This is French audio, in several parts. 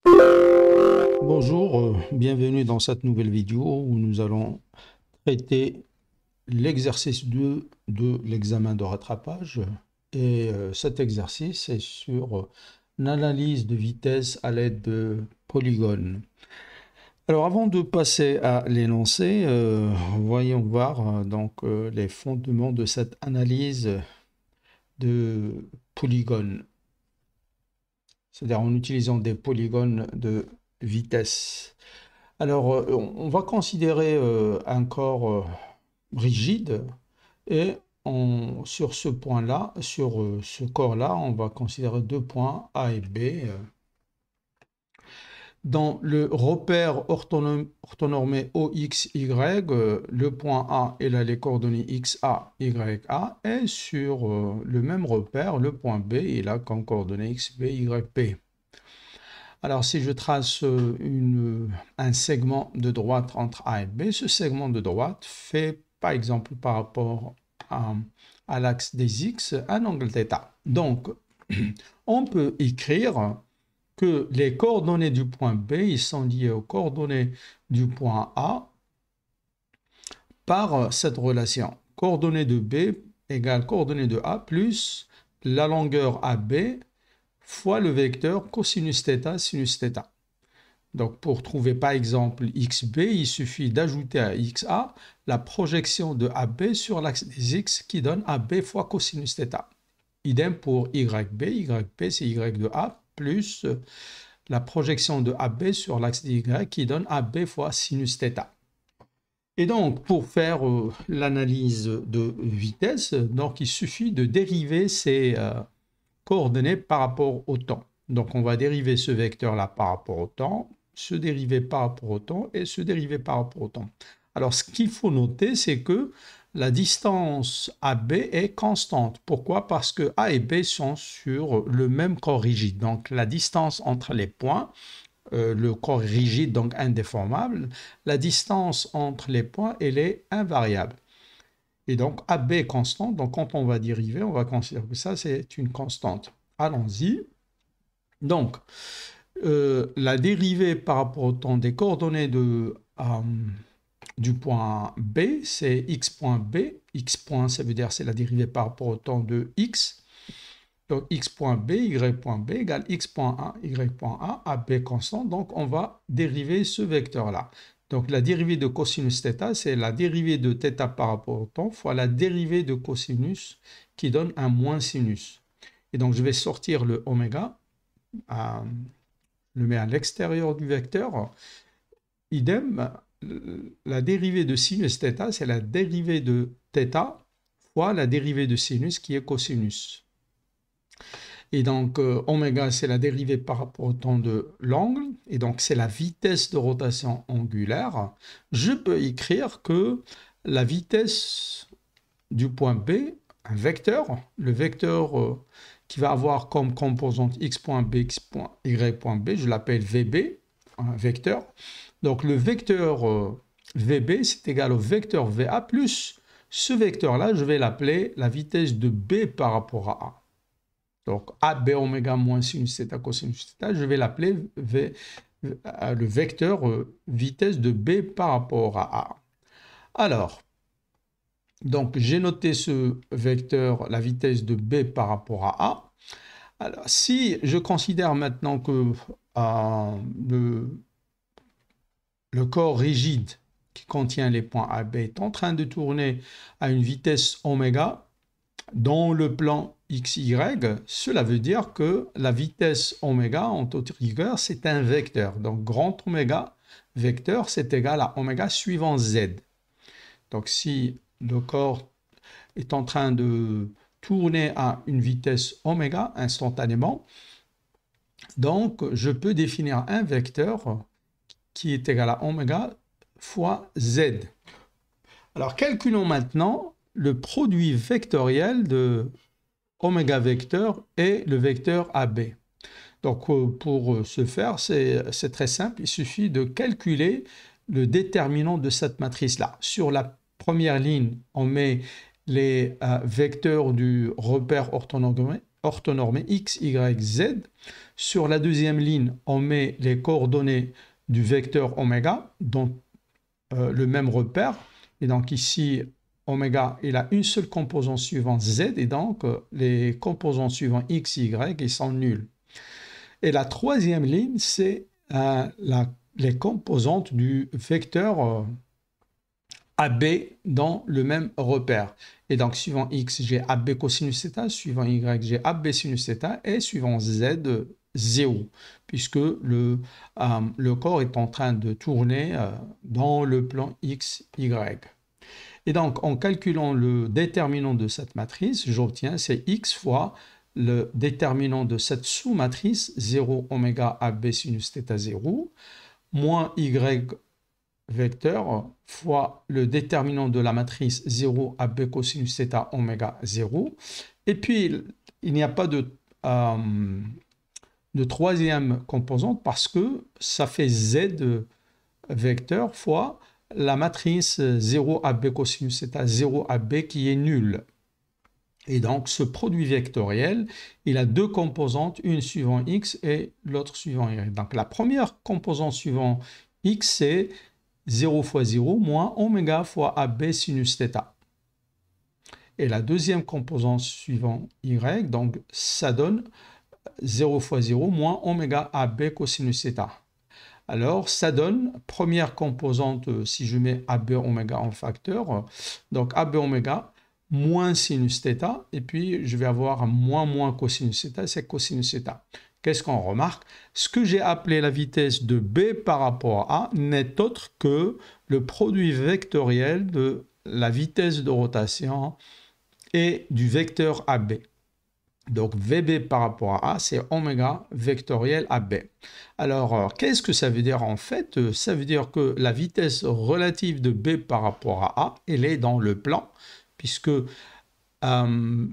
Bonjour, bienvenue dans cette nouvelle vidéo où nous allons traiter l'exercice 2 de l'examen de rattrapage. Et cet exercice est sur l'analyse de vitesse à l'aide de polygones. Alors avant de passer à l'énoncé, voyons voir les fondements de cette analyse de polygones, c'est-à-dire en utilisant des polygones de vitesse. Alors, on va considérer un corps rigide et sur ce point-là, sur ce corps-là, on va considérer deux points A et B. Dans le repère orthonormé OXY, le point A est là les coordonnées XA, YA, et sur le même repère, le point B est là comme coordonnées XB, YP. Alors, si je trace un segment de droite entre A et B, ce segment de droite fait, par exemple, par rapport à l'axe des X, un angle θ. Donc, on peut écrire que les coordonnées du point B ils sont liées aux coordonnées du point A par cette relation. Coordonnées de B égale coordonnées de A plus la longueur AB fois le vecteur cosinus θ sinus θ. Donc pour trouver par exemple XB, il suffit d'ajouter à XA la projection de AB sur l'axe des X qui donne AB fois cosinus θ. Idem pour YB, YB c'est Y de A plus la projection de AB sur l'axe des Y qui donne AB fois sinus θ. Et donc pour faire l'analyse de vitesse, donc il suffit de dériver ces coordonnées par rapport au temps. Donc on va dériver ce vecteur-là par rapport au temps, se dériver par rapport au temps et se dériver par rapport au temps. Alors ce qu'il faut noter, c'est que la distance AB est constante. Pourquoi? Parce que A et B sont sur le même corps rigide. Donc la distance entre les points, le corps rigide, donc indéformable, la distance entre les points, elle est invariable. Et donc AB est constante, donc quand on va dériver, on va considérer que ça c'est une constante. Allons-y. Donc, la dérivée par rapport au temps des coordonnées du point B, c'est x point B. X point, ça veut dire c'est la dérivée par rapport au temps de x. Donc, x point B, y point B égale x point A, y point A, AB constant. Donc, on va dériver ce vecteur-là. Donc, la dérivée de cosinus θ, c'est la dérivée de θ par rapport au temps fois la dérivée de cosinus qui donne un moins sinus. Et donc, je vais sortir le oméga, le mets à l'extérieur du vecteur. Idem, la dérivée de sinus θ, c'est la dérivée de θ fois la dérivée de sinus qui est cosinus. Et donc, oméga, c'est la dérivée par rapport au temps de l'angle. Et donc, c'est la vitesse de rotation angulaire. Je peux écrire que la vitesse du point B, un vecteur, le vecteur qui va avoir comme composante x point B, y point B, je l'appelle VB, un vecteur. Donc, le vecteur VB, c'est égal au vecteur VA plus ce vecteur-là, je vais l'appeler la vitesse de B par rapport à A. Donc, AB oméga moins sinus θ cosinus θ, je vais l'appeler le vecteur vitesse de B par rapport à A. Alors, donc j'ai noté ce vecteur, la vitesse de B par rapport à A. Alors, si je considère maintenant que le corps rigide qui contient les points AB est en train de tourner à une vitesse oméga dans le plan XY, cela veut dire que la vitesse oméga en toute rigueur, c'est un vecteur. Donc, grand oméga vecteur, c'est égal à oméga suivant Z. Donc, si le corps est en train de tourner à une vitesse oméga instantanément, donc je peux définir un vecteur qui est égal à oméga fois Z. Alors, calculons maintenant le produit vectoriel de oméga vecteur et le vecteur AB. Donc, pour ce faire, c'est très simple. Il suffit de calculer le déterminant de cette matrice-là. Sur la première ligne, on met les vecteurs du repère orthonormé x, y, z. Sur la deuxième ligne, on met les coordonnées du vecteur oméga, dont le même repère. Et donc ici, oméga, il a une seule composante suivante z, et donc les composants suivants x, y, ils sont nuls. Et la troisième ligne, c'est les composantes du vecteur AB dans le même repère. Et donc, suivant x, j'ai AB cosinus θ, suivant y, j'ai AB sinus θ, et suivant z, 0, puisque le corps est en train de tourner dans le plan x, y. Et donc, en calculant le déterminant de cette matrice, j'obtiens c'est x fois le déterminant de cette sous-matrice, 0 oméga AB sinus θ 0, moins y vecteur fois le déterminant de la matrice 0 AB cosinus θ oméga 0. Et puis, il n'y a pas de troisième composante parce que ça fait z vecteur fois la matrice 0 AB cosinus θ 0 AB qui est nulle. Et donc, ce produit vectoriel, il a deux composantes, une suivant x et l'autre suivant y. Donc, la première composante suivant x, c'est 0 fois 0 moins oméga fois AB sinus θ. Et la deuxième composante suivant y, donc ça donne 0 fois 0 moins oméga AB cosinus θ. Alors, ça donne, première composante, si je mets AB oméga en facteur, donc AB oméga moins sinus θ, et puis je vais avoir moins cosinus θ, c'est cosinus θ. Qu'est-ce qu'on remarque? Ce que j'ai appelé la vitesse de B par rapport à A n'est autre que le produit vectoriel de la vitesse de rotation et du vecteur AB. Donc VB par rapport à A, c'est oméga vectoriel AB. Alors, qu'est-ce que ça veut dire en fait? Ça veut dire que la vitesse relative de B par rapport à A, elle est dans le plan, puisque le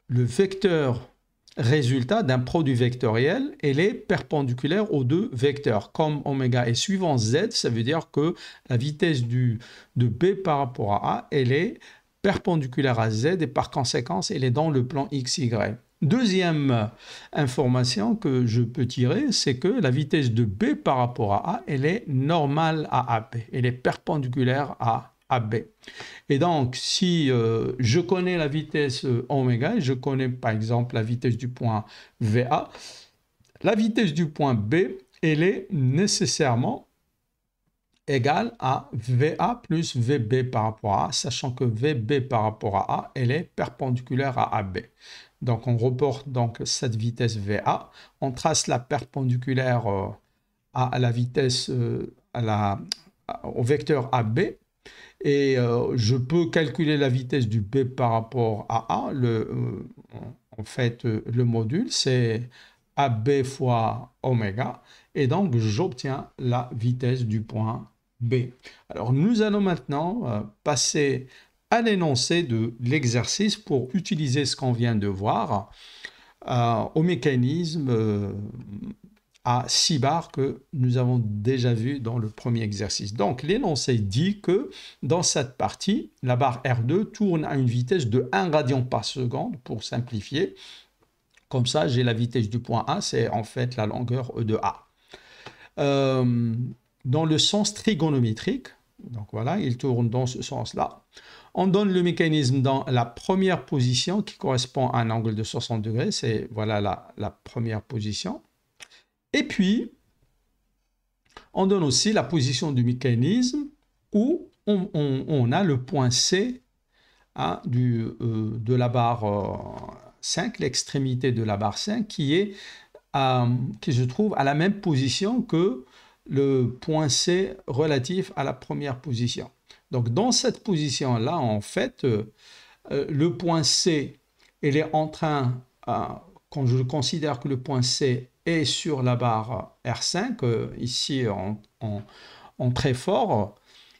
vecteur résultat d'un produit vectoriel, elle est perpendiculaire aux deux vecteurs. Comme oméga est suivant z, ça veut dire que la vitesse de B par rapport à A, elle est perpendiculaire à z et par conséquent, elle est dans le plan x, y. Deuxième information que je peux tirer, c'est que la vitesse de B par rapport à A, elle est normale à AB. Elle est perpendiculaire à AB. Et donc, si je connais la vitesse oméga, je connais par exemple la vitesse du point VA, la vitesse du point B, elle est nécessairement égale à VA plus VB par rapport à A, sachant que VB par rapport à A, elle est perpendiculaire à AB. Donc, on reporte donc cette vitesse VA, on trace la perpendiculaire à la vitesse, au vecteur AB, et je peux calculer la vitesse du B par rapport à A. En fait, le module, c'est AB fois oméga. Et donc, j'obtiens la vitesse du point B. Alors, nous allons maintenant passer à l'énoncé de l'exercice pour utiliser ce qu'on vient de voir au mécanisme à 6 bars que nous avons déjà vu dans le premier exercice. Donc, l'énoncé dit que dans cette partie, la barre R2 tourne à une vitesse de 1 radian par seconde, pour simplifier. Comme ça, j'ai la vitesse du point A, c'est en fait la longueur E de A. Dans le sens trigonométrique, donc voilà, il tourne dans ce sens-là. On donne le mécanisme dans la première position qui correspond à un angle de 60 degrés, c'est voilà la première position. Et puis, on donne aussi la position du mécanisme où on a le point C hein, de la barre 5, l'extrémité de la barre 5, qui se trouve à la même position que le point C relatif à la première position. Donc, dans cette position-là, en fait, le point C, il est en train, quand je considère que le point C est sur la barre R5, ici en très fort,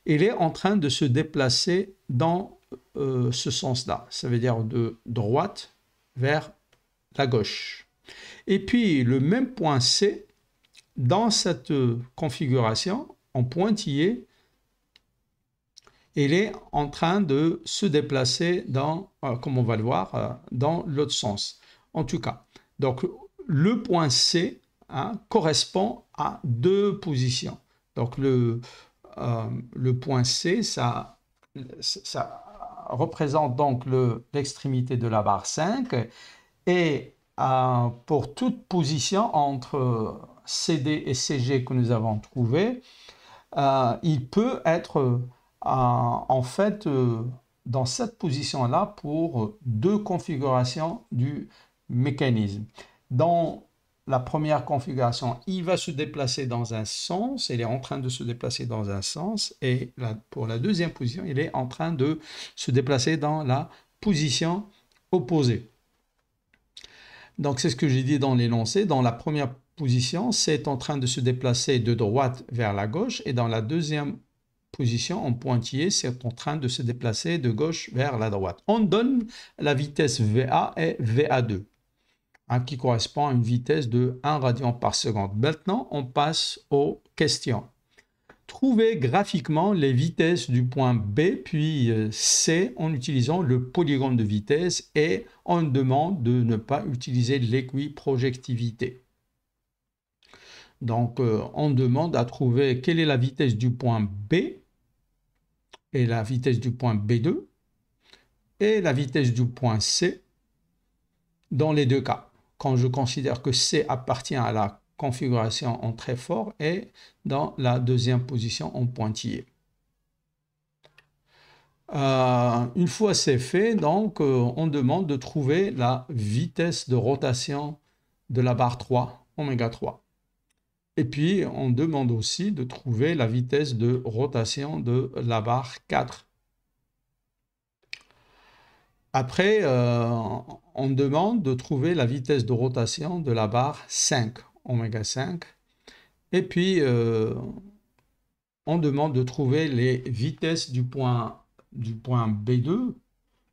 il est en train de se déplacer dans ce sens-là. Ça veut dire de droite vers la gauche. Et puis, le même point C, dans cette configuration, en pointillé, il est en train de se déplacer dans, comme on va le voir, dans l'autre sens. en tout cas. Donc, le point C correspond à deux positions. Donc, le point C, ça représente donc l'extrémité de la barre 5 et pour toute position entre CD et CG que nous avons trouvé, il peut être en fait dans cette position-là pour deux configurations du mécanisme. Dans la première configuration, il va se déplacer dans un sens, il est en train de se déplacer dans un sens, et pour la deuxième position, il est en train de se déplacer dans la position opposée. Donc c'est ce que j'ai dit dans l'énoncé. Dans la première position, c'est en train de se déplacer de droite vers la gauche, et dans la deuxième position en pointillé, c'est en train de se déplacer de gauche vers la droite. On donne la vitesse VA et VA2, qui correspond à une vitesse de 1 radian par seconde. Maintenant, on passe aux questions. Trouvez graphiquement les vitesses du point B puis C en utilisant le polygone de vitesse, et on demande de ne pas utiliser l'équiprojectivité. Donc, on demande à trouver quelle est la vitesse du point B et la vitesse du point B2 et la vitesse du point C dans les deux cas, quand je considère que C appartient à la configuration en très fort et dans la deuxième position en pointillé. Une fois c'est fait, donc on demande de trouver la vitesse de rotation de la barre 3, oméga 3. Et puis, on demande aussi de trouver la vitesse de rotation de la barre 4. Après, on demande de trouver la vitesse de rotation de la barre 5, oméga 5. Et puis, on demande de trouver les vitesses du point B2.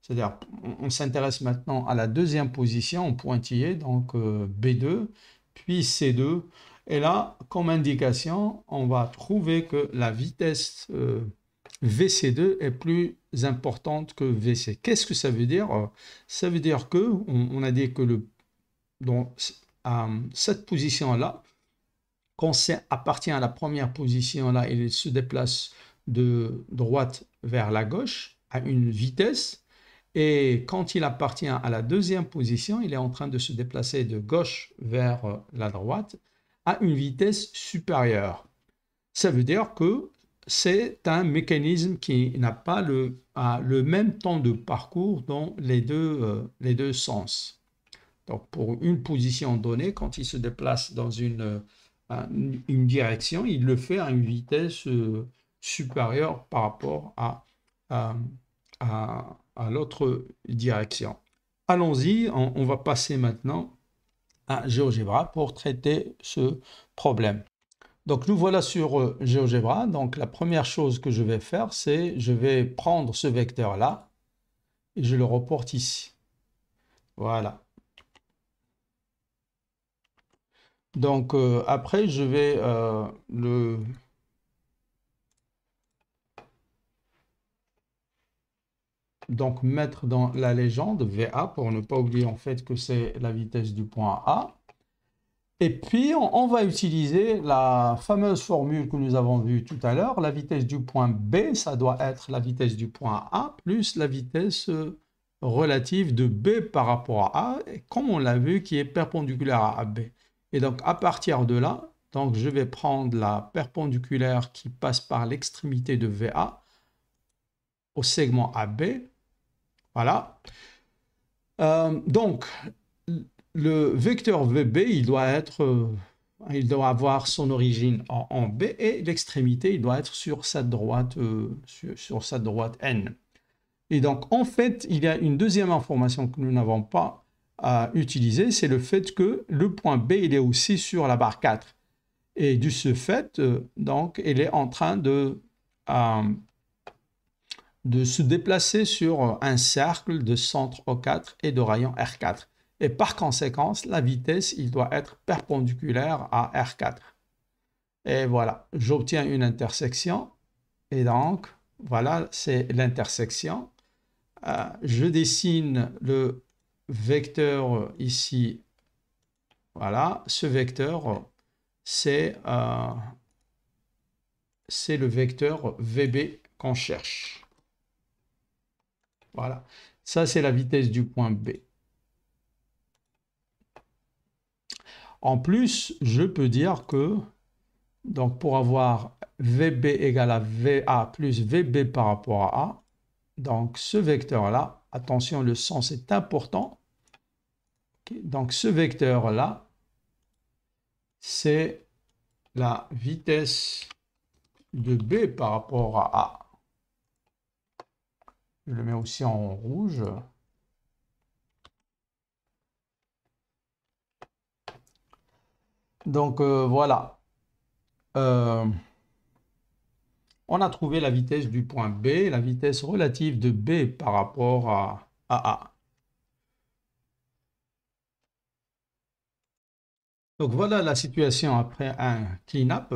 C'est-à-dire, on s'intéresse maintenant à la deuxième position en pointillé, donc B2, puis C2. Et là, comme indication, on va trouver que la vitesse VC2 est plus importante que VC. Qu'est-ce que ça veut dire? Ça veut dire que, on a dit que dans cette position-là, quand C appartient à la première position-là, il se déplace de droite vers la gauche à une vitesse. Et quand il appartient à la deuxième position, il est en train de se déplacer de gauche vers la droite à une vitesse supérieure. Ça veut dire que c'est un mécanisme qui n'a pas le même temps de parcours dans les deux sens. Donc pour une position donnée, quand il se déplace dans une direction, il le fait à une vitesse supérieure par rapport à l'autre direction. Allons-y, on va passer maintenant à GeoGebra pour traiter ce problème. Donc nous voilà sur GeoGebra. Donc la première chose que je vais faire, c'est je vais prendre ce vecteur-là et je le reporte ici. Voilà. Donc après, je vais donc mettre dans la légende VA pour ne pas oublier en fait que c'est la vitesse du point A. Et puis on va utiliser la fameuse formule que nous avons vue tout à l'heure. La vitesse du point B, ça doit être la vitesse du point A plus la vitesse relative de B par rapport à A, comme on l'a vu, qui est perpendiculaire à AB. Et donc à partir de là, donc je vais prendre la perpendiculaire qui passe par l'extrémité de VA au segment AB. Voilà. Donc, le vecteur VB, il doit avoir son origine en B et l'extrémité, il doit être sur sa droite, sur sa droite N. Et donc, en fait, il y a une deuxième information que nous n'avons pas utilisée, c'est le fait que le point B, il est aussi sur la barre 4. Et de ce fait, donc, il est en train de se déplacer sur un cercle de centre O4 et de rayon R4. Et par conséquent, la vitesse, il doit être perpendiculaire à R4. Et voilà, j'obtiens une intersection. Et donc, voilà, c'est l'intersection. Je dessine le vecteur ici, voilà, ce vecteur, c'est le vecteur VB qu'on cherche. Voilà, ça c'est la vitesse du point B. En plus, je peux dire que, donc pour avoir VB égale à VA plus VB par rapport à A, donc ce vecteur-là, attention, le sens est important. Okay. Donc ce vecteur-là, c'est la vitesse de B par rapport à A. Je le mets aussi en rouge. Donc voilà. On a trouvé la vitesse du point B, la vitesse relative de B par rapport à A. Donc voilà la situation après un clean-up.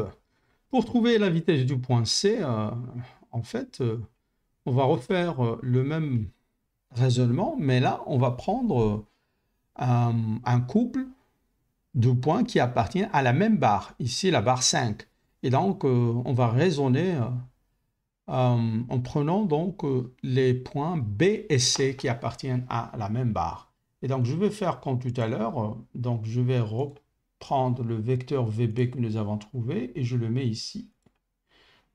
Pour trouver la vitesse du point C, en fait, on va refaire le même raisonnement, mais là, on va prendre un couple de points qui appartiennent à la même barre, ici la barre 5. Et donc, on va raisonner en prenant donc les points B et C qui appartiennent à la même barre. Et donc, je vais faire comme tout à l'heure. Donc, je vais reprendre le vecteur VB que nous avons trouvé et je le mets ici.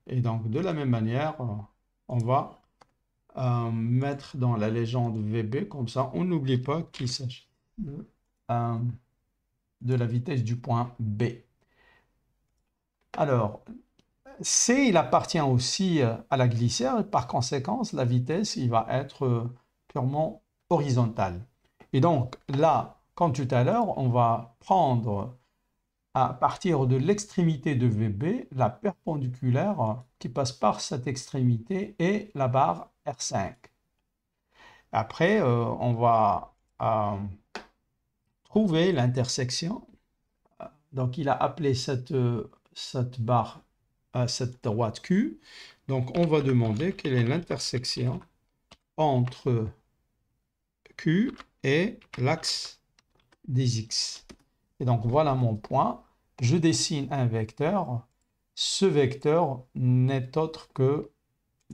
Et donc, de la même manière, on va mettre dans la légende VB, comme ça, on n'oublie pas qu'il s'agit de la vitesse du point B. Alors, C, il appartient aussi à la glissière et par conséquent, la vitesse, il va être purement horizontale. Et donc, là, comme tout à l'heure, on va prendre à partir de l'extrémité de VB, la perpendiculaire qui passe par cette extrémité et la barre R5. Après, on va trouver l'intersection. Donc, il a appelé cette barre, cette droite Q. Donc, on va demander quelle est l'intersection entre Q et l'axe des X. Et donc, voilà mon point. Je dessine un vecteur. Ce vecteur n'est autre que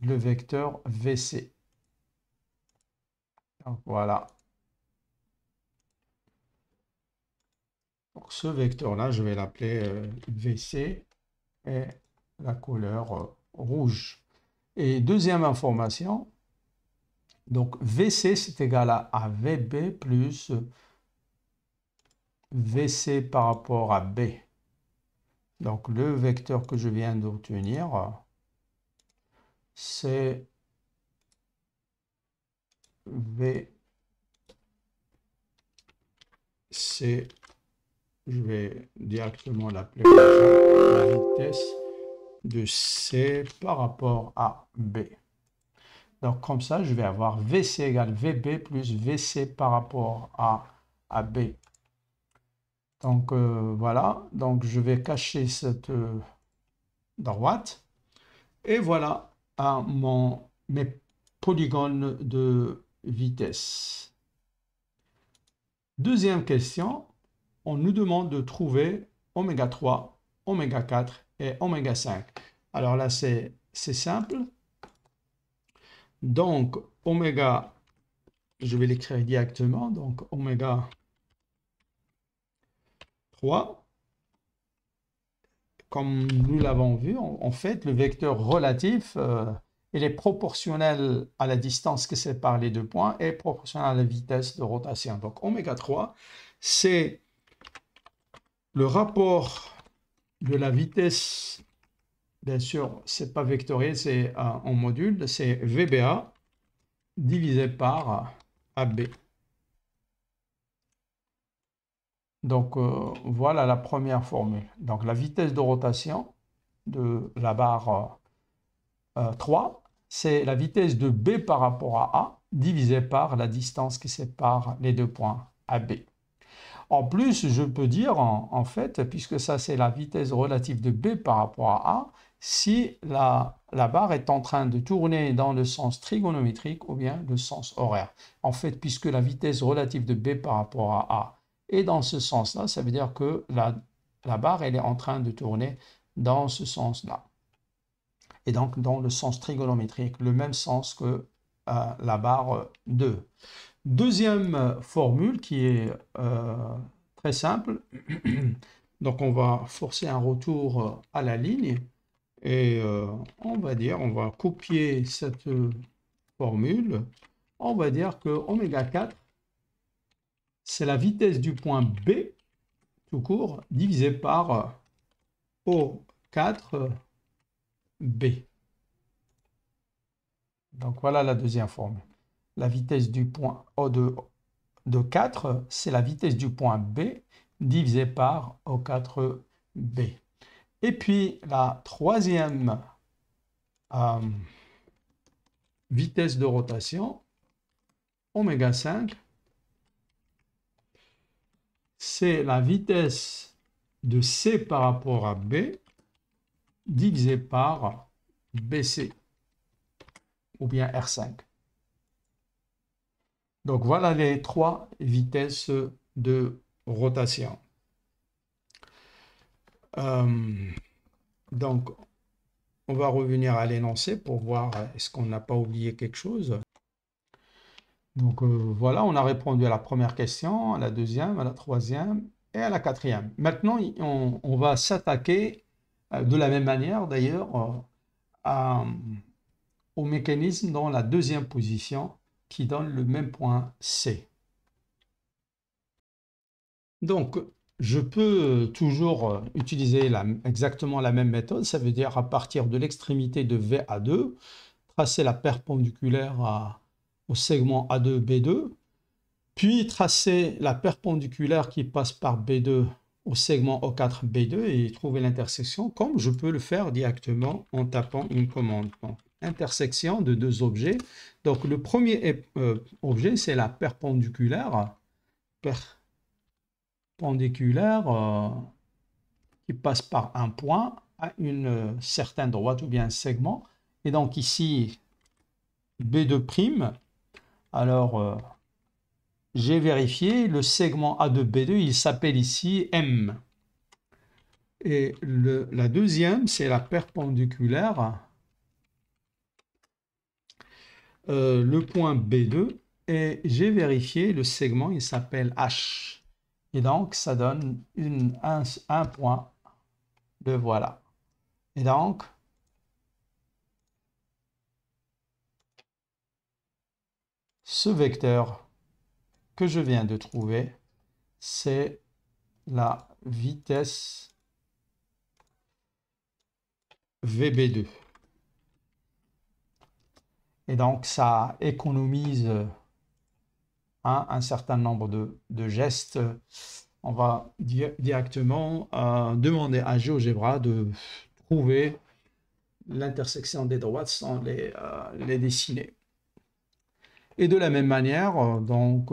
le vecteur VC. Donc, voilà. Donc, ce vecteur-là, je vais l'appeler VC et la couleur rouge. Et deuxième information, donc VC c'est égal à VB plus VC par rapport à B. Donc le vecteur que je viens d'obtenir, c'est VC, je vais directement l'appeler la vitesse de C par rapport à B. Donc comme ça, je vais avoir VC égale VB plus VC par rapport à B. Donc voilà, donc je vais cacher cette droite. Et voilà mes polygones de vitesse. Deuxième question, on nous demande de trouver oméga 3, oméga 4 et oméga 5. Alors là, c'est simple. Donc, oméga, je vais l'écrire directement. Donc, oméga 3, comme nous l'avons vu, en fait, le vecteur relatif, il est proportionnel à la distance qui sépare les deux points et proportionnel à la vitesse de rotation. Donc, oméga 3, c'est le rapport de la vitesse, bien sûr, c'est pas vectoriel, c'est en module, c'est VBA divisé par AB. Donc, voilà la première formule. Donc, la vitesse de rotation de la barre 3, c'est la vitesse de B par rapport à A divisé par la distance qui sépare les deux points AB. En plus, je peux dire, en fait, puisque ça c'est la vitesse relative de B par rapport à A, si la barre est en train de tourner dans le sens trigonométrique ou bien le sens horaire. En fait, puisque la vitesse relative de B par rapport à A est dans ce sens-là, ça veut dire que la barre elle est en train de tourner dans ce sens-là. Et donc dans le sens trigonométrique, le même sens que la barre 2. Deuxième formule qui est très simple. Donc on va forcer un retour à la ligne et on va copier cette formule. On va dire que oméga 4, c'est la vitesse du point B tout court divisé par O4B. Donc voilà la deuxième formule. La vitesse du point O de 4, c'est la vitesse du point B divisé par O4B. Et puis la troisième vitesse de rotation, oméga 5, c'est la vitesse de C par rapport à B divisé par BC ou bien R5. Donc voilà les trois vitesses de rotation. Donc on va revenir à l'énoncé pour voir est-ce qu'on n'a pas oublié quelque chose. Donc voilà, on a répondu à la première question, à la deuxième, à la troisième et à la quatrième. Maintenant, on va s'attaquer de la même manière d'ailleurs au mécanisme dans la deuxième position qui donne le même point C. Donc, je peux toujours utiliser exactement la même méthode, ça veut dire à partir de l'extrémité de VA2, tracer la perpendiculaire au segment A2, B2, puis tracer la perpendiculaire qui passe par B2 au segment O4, B2 et trouver l'intersection, comme je peux le faire directement en tapant une commande. Donc, intersection de deux objets. Donc, le premier objet, c'est la perpendiculaire qui passe par un point à une certaine droite ou bien un segment. Et donc ici, B2', alors j'ai vérifié, le segment A2B2, il s'appelle ici M. Et la deuxième, c'est la perpendiculaire, le point B2, et j'ai vérifié, le segment, il s'appelle H. Et donc, ça donne un point de voilà. Et donc, ce vecteur que je viens de trouver, c'est la vitesse VB2. Et donc, ça économise un certain nombre de gestes. On va directement demander à GeoGebra de trouver l'intersection des droites sans les dessiner. Et de la même manière, donc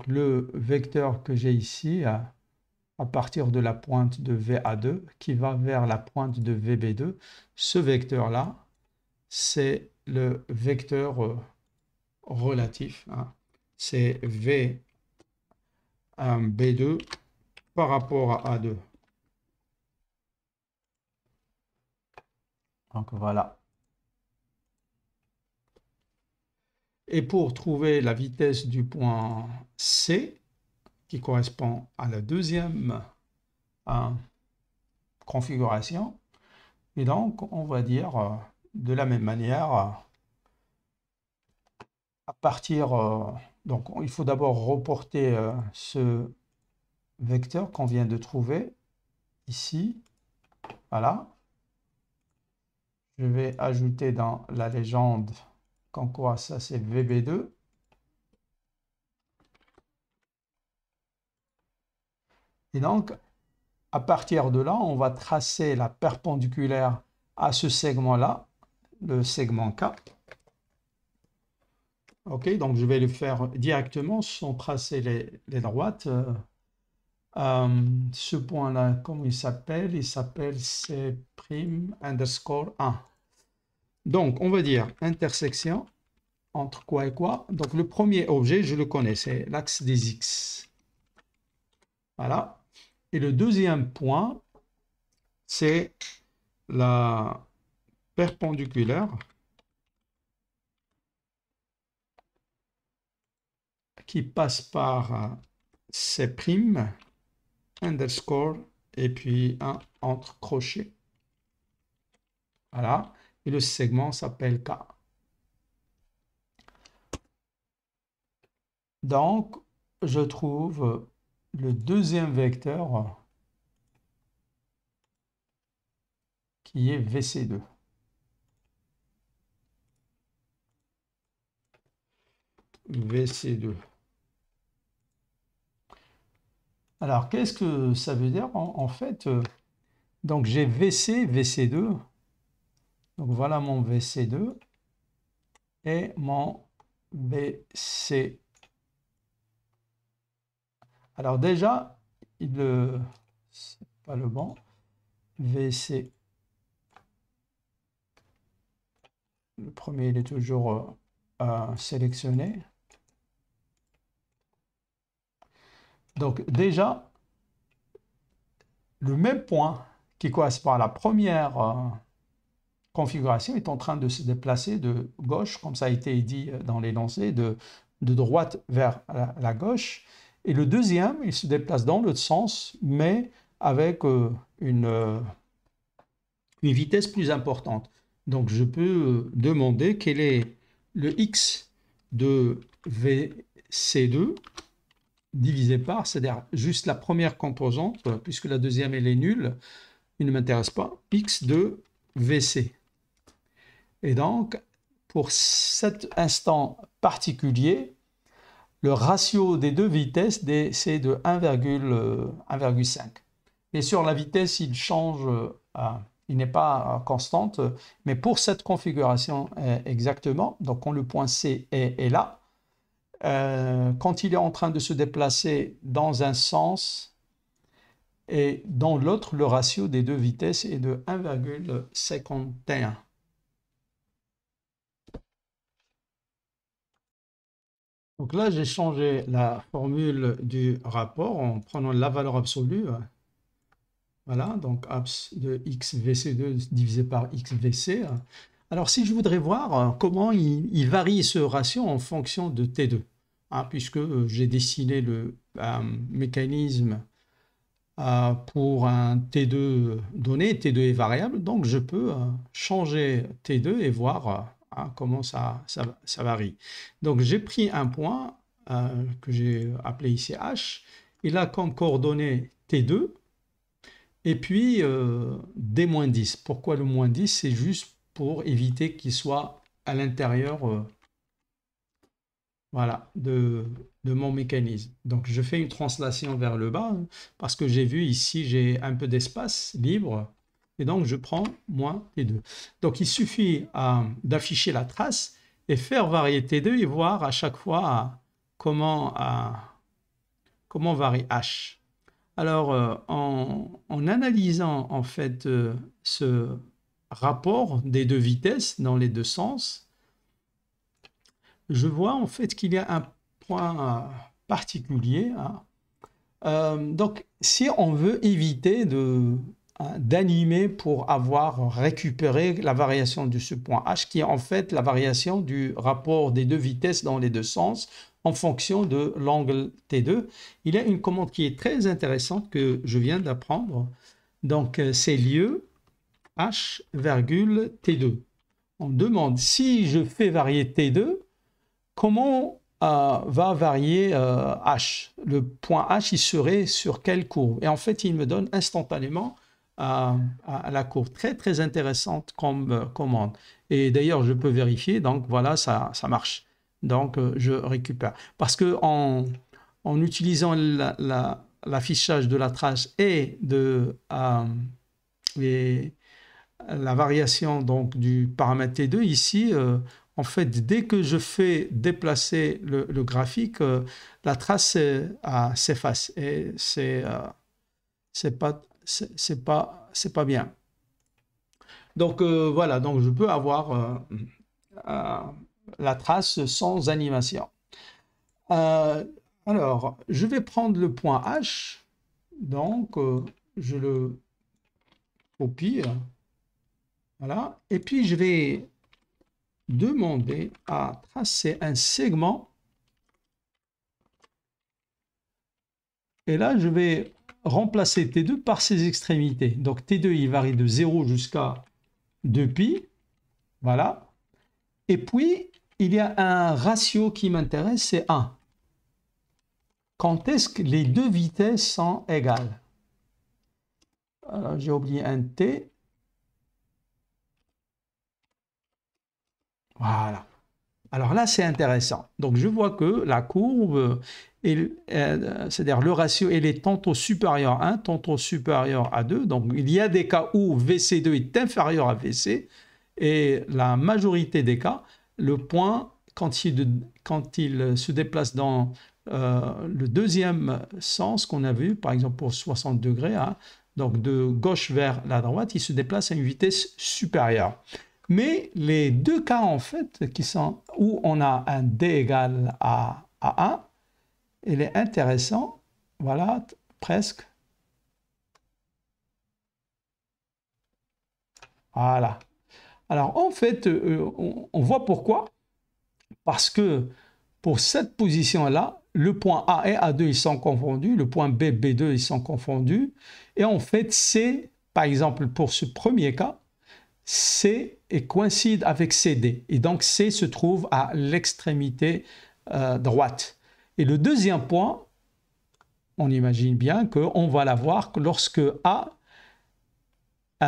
le vecteur que j'ai ici, à partir de la pointe de VA2 qui va vers la pointe de VB2, ce vecteur-là, c'est le vecteur relatif. C'est V1B2 par rapport à A2. Donc voilà. Et pour trouver la vitesse du point C, qui correspond à la deuxième configuration, et donc on va dire de la même manière, à partir, donc il faut d'abord reporter ce vecteur qu'on vient de trouver ici, voilà. Je vais ajouter dans la légende qu'en quoi ça c'est VB2. Et donc, à partir de là, on va tracer la perpendiculaire à ce segment-là, le segment K. Ok, donc je vais le faire directement sans tracer les droites. Ce point-là, comment il s'appelle? Il s'appelle C' underscore 1. Donc, on va dire intersection entre quoi et quoi. Donc, le premier objet, je le connais, c'est l'axe des X. Voilà. Et le deuxième point, c'est la perpendiculaire qui passe par C' underscore et puis un entre crochets. Voilà. Et le segment s'appelle K. Donc, je trouve le deuxième vecteur qui est VC2. VC2. Alors, qu'est-ce que ça veut dire en fait? Donc, j'ai VC, VC2. Donc, voilà mon VC2 et mon VC. Alors, déjà, c'est pas le bon. VC. Le premier, il est toujours sélectionné. Donc, déjà, le même point qui correspond à la première configuration est en train de se déplacer de gauche, comme ça a été dit dans l'énoncé, de droite vers la gauche. Et le deuxième, il se déplace dans l'autre sens, mais avec une vitesse plus importante. Donc, je peux demander quel est le x de VC2 divisé par, c'est-à-dire juste la première composante, puisque la deuxième, elle est nulle, il ne m'intéresse pas, x de VC. Et donc, pour cet instant particulier, le ratio des deux vitesses, c'est de 1,5. Bien sûr, la vitesse, il change, il n'est pas constante, mais pour cette configuration exactement, donc quand le point C est là, quand il est en train de se déplacer dans un sens et dans l'autre, le ratio des deux vitesses est de 1,51. Donc là, j'ai changé la formule du rapport en prenant la valeur absolue. Voilà, donc abs de xvc2 divisé par xvc. Alors, si je voudrais voir comment il varie ce ratio en fonction de T2, puisque j'ai dessiné le mécanisme pour un T2 donné, T2 est variable, donc je peux changer T2 et voir comment ça varie. Donc j'ai pris un point que j'ai appelé ici H, il a comme coordonnée T2, et puis D-10. Pourquoi le moins 10? C'est juste pour éviter qu'il soit à l'intérieur voilà, de mon mécanisme. Donc je fais une translation vers le bas parce que j'ai vu ici, j'ai un peu d'espace libre et donc je prends moins T2. Donc il suffit d'afficher la trace et faire varier T2 et voir à chaque fois comment varie H. Alors en analysant en fait ce rapport des deux vitesses dans les deux sens, je vois en fait qu'il y a un point particulier. Donc, si on veut éviter d'animer pour avoir récupéré la variation de ce point H, qui est en fait la variation du rapport des deux vitesses dans les deux sens en fonction de l'angle T2, il y a une commande qui est très intéressante que je viens d'apprendre. Donc, c'est lieu H, T2. On demande si je fais varier T2, comment va varier H? Le point H, il serait sur quelle courbe? Et en fait, il me donne instantanément la courbe. Très, très intéressante comme commande. Et d'ailleurs, je peux vérifier. Donc, voilà, ça marche. Donc, je récupère. Parce que en utilisant l'affichage de la trace et de la variation donc, du paramètre T2, ici, En fait, dès que je fais déplacer le graphique, la trace s'efface et c'est pas bien. Donc voilà, donc je peux avoir euh, la trace sans animation. Alors, je vais prendre le point H, donc je le copie, voilà, et puis je vais demander à tracer un segment, et là je vais remplacer T2 par ses extrémités. Donc T2 il varie de 0 jusqu'à 2π, voilà, et puis il y a un ratio qui m'intéresse, c'est 1. Quand est-ce que les deux vitesses sont égales? J'ai oublié un T. Voilà. Alors là, c'est intéressant. Donc, je vois que la courbe, c'est-à-dire le ratio, elle est tantôt supérieur à 1, tantôt supérieur à 2. Donc, il y a des cas où VC2 est inférieur à VC. Et la majorité des cas, le point, quand il se déplace dans le deuxième sens qu'on a vu, par exemple pour 60 degrés, hein, donc de gauche vers la droite, il se déplace à une vitesse supérieure. Mais les deux cas, en fait, qui sont où on a un D égale à 1, il est intéressant, voilà, presque. Voilà. Alors, en fait, on voit pourquoi. Parce que pour cette position-là, le point A et A2, ils sont confondus, le point B, B2, ils sont confondus. Et en fait, C, par exemple, pour ce premier cas, C coïncide avec CD. Et donc, C se trouve à l'extrémité droite. Et le deuxième point, on imagine bien qu'on va l'avoir lorsque A et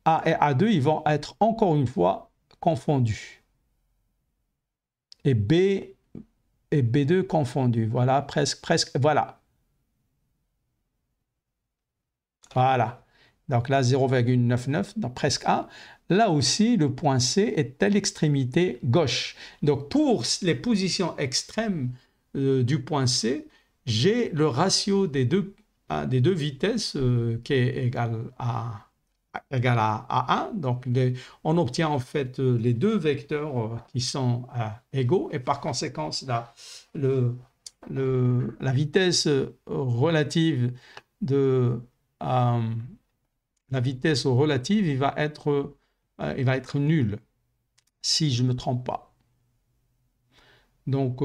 A2, ils vont être encore une fois confondus. Et B et B2 confondus. Voilà, presque, voilà. Voilà. Donc là, 0,99, donc presque 1. Là aussi, le point C est à l'extrémité gauche. Donc pour les positions extrêmes du point C, j'ai le ratio des deux vitesses qui est égal à 1. Donc on obtient en fait les deux vecteurs qui sont égaux. Et par conséquent, la vitesse relative il va être nul si je ne me trompe pas. Donc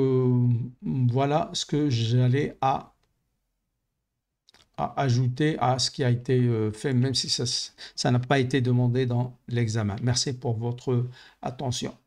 voilà ce que j'allais à ajouter à ce qui a été fait, même si ça n'a pas été demandé dans l'examen. Merci pour votre attention.